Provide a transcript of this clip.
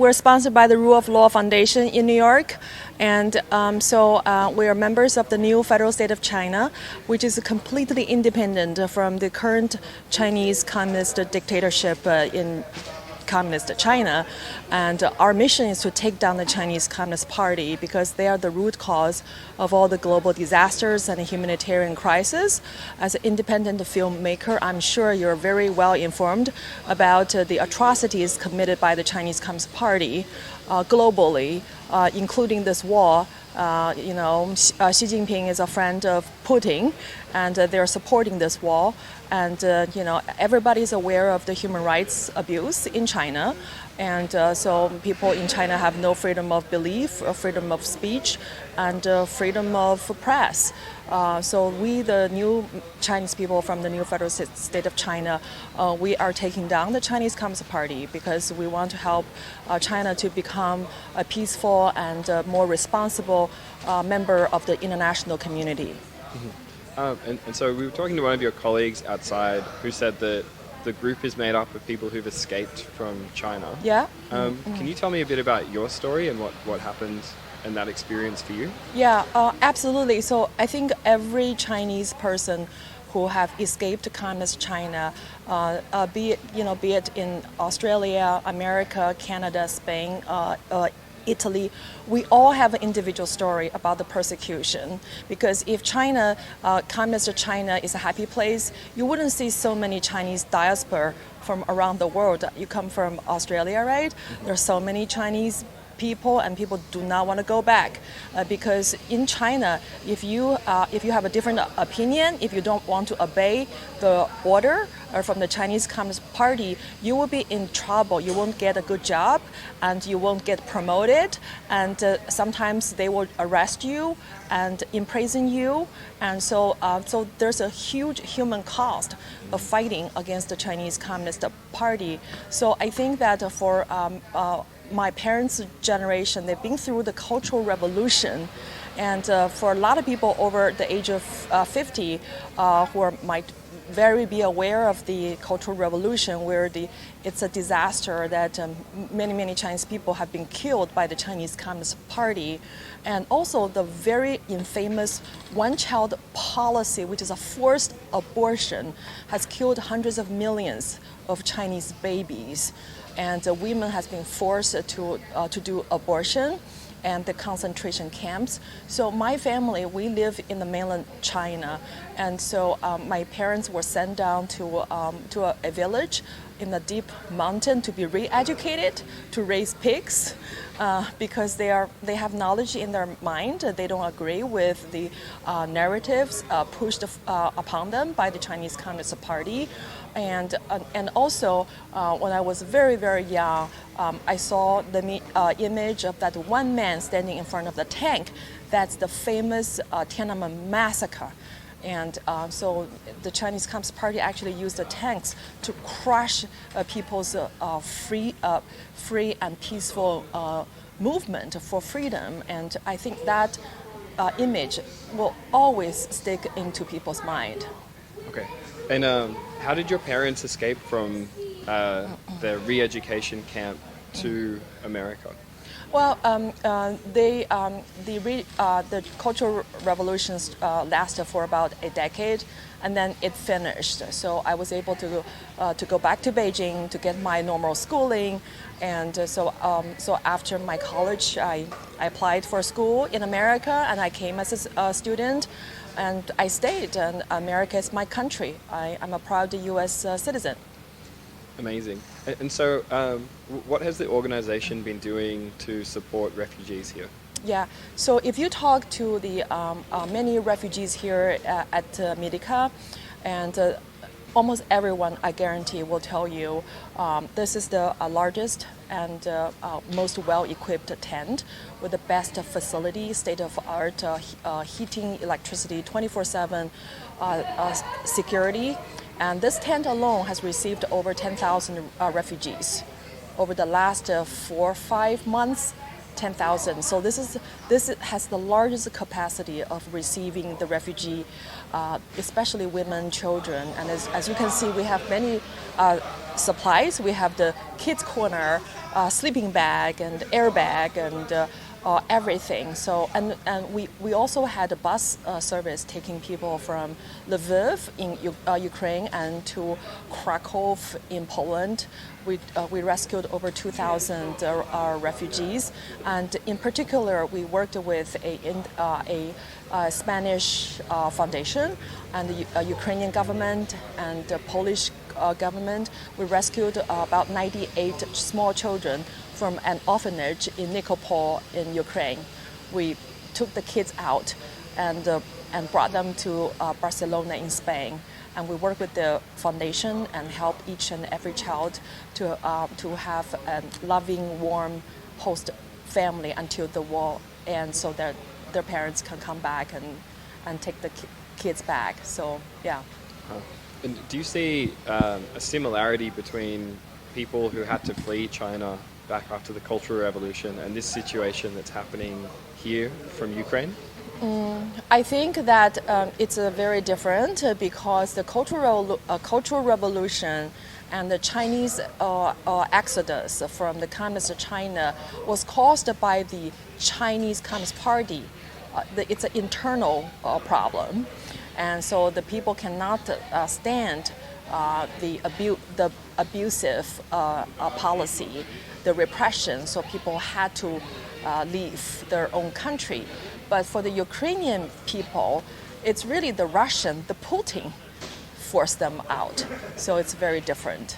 we're sponsored by the Rule of Law Foundation in New York. And we are members of the new federal state of China, which is completely independent from the current Chinese communist dictatorship in communist China. And our mission is to take down the Chinese Communist Party because they are the root cause of all the global disasters and humanitarian crisis. As an independent filmmaker, I'm sure you're very well informed about the atrocities committed by the Chinese Communist Party globally, including this war. Xi Jinping is a friend of Putin, and they're supporting this war. And everybody's aware of the human rights abuse in China, and so people in China have no freedom of belief, freedom of speech, and freedom of press. So we, the new Chinese people from the new federal state of China, we are taking down the Chinese Communist Party because we want to help China to become a peaceful and more responsible member of the international community. Mm-hmm. And so we were talking to one of your colleagues outside who said that the group is made up of people who've escaped from China. Yeah. Can you tell me a bit about your story and what happened and that experience for you? Yeah, absolutely. So I think every Chinese person who have escaped communist China, be it in Australia, America, Canada, Spain, Italy, we all have an individual story about the persecution. Because if China, communist China is a happy place, you wouldn't see so many Chinese diaspora from around the world. You come from Australia, right? There are so many Chinese people, and people do not want to go back because in China, if you have a different opinion, if you don't want to obey the order from the Chinese Communist Party, you will be in trouble. You won't get a good job, and you won't get promoted, and sometimes they will arrest you and imprison you, and so there's a huge human cost of fighting against the Chinese Communist Party. So I think that for my parents' generation, they've been through the Cultural Revolution, and for a lot of people over the age of 50 who might very be aware of the Cultural Revolution, where it's a disaster that many Chinese people have been killed by the Chinese Communist Party, and also the very infamous one-child policy, which is a forced abortion, has killed hundreds of millions of Chinese babies. And women has been forced to do abortion and the concentration camps. So my family, we live in the mainland China, and so my parents were sent down to a village in the deep mountain to be re-educated, to raise pigs, because they have knowledge in their mind. They don't agree with the narratives pushed upon them by the Chinese Communist Party. And also, when I was very young, I saw the image of that one man standing in front of the tank. That's the famous Tiananmen massacre. And so the Chinese Communist Party actually used the tanks to crush people's free and peaceful movement for freedom. And I think that image will always stick into people's mind. Okay. And how did your parents escape from the re-education camp to America? Well, the Cultural Revolutions lasted for about a decade, and then it finished. So I was able to go back to Beijing to get my normal schooling, and so after my college, I applied for school in America, and I came as a student. And I stayed, and America is my country. I'm a proud U.S. Citizen. Amazing. And so what has the organization been doing to support refugees here? Yeah, so if you talk to the many refugees here at Medica, and almost everyone, I guarantee, will tell you this is the largest and most well-equipped tent with the best facility, state-of-art heating, electricity, 24/7 security. And this tent alone has received over 10,000 refugees over the last 4 or 5 months. 10,000. So this has the largest capacity of receiving the refugee, especially women, children. And as you can see, we have many supplies. We have the kids corner, sleeping bag and airbag and everything. So and we also had a bus service taking people from Lviv in Ukraine and to Krakow in Poland. We rescued over 2,000 refugees, and in particular we worked with a Spanish foundation and the Ukrainian government and the Polish government. We rescued about 98 small children from an orphanage in Nicole in Ukraine. We took the kids out and brought them to Barcelona in Spain. And we work with the foundation and help each and every child to have a loving, warm host family until the war ends, so that their parents can come back and take the kids back. So yeah. And do you see a similarity between people who had to flee China back after the Cultural Revolution and this situation that's happening here from Ukraine? I think that it's very different because the Cultural Revolution and the Chinese exodus from the Communist China was caused by the Chinese Communist Party. It's an internal problem, and so the people cannot stand the abusive policy, the repression. So people had to leave their own country. But for the Ukrainian people, it's really the Russian, the Putin, forced them out. So it's very different.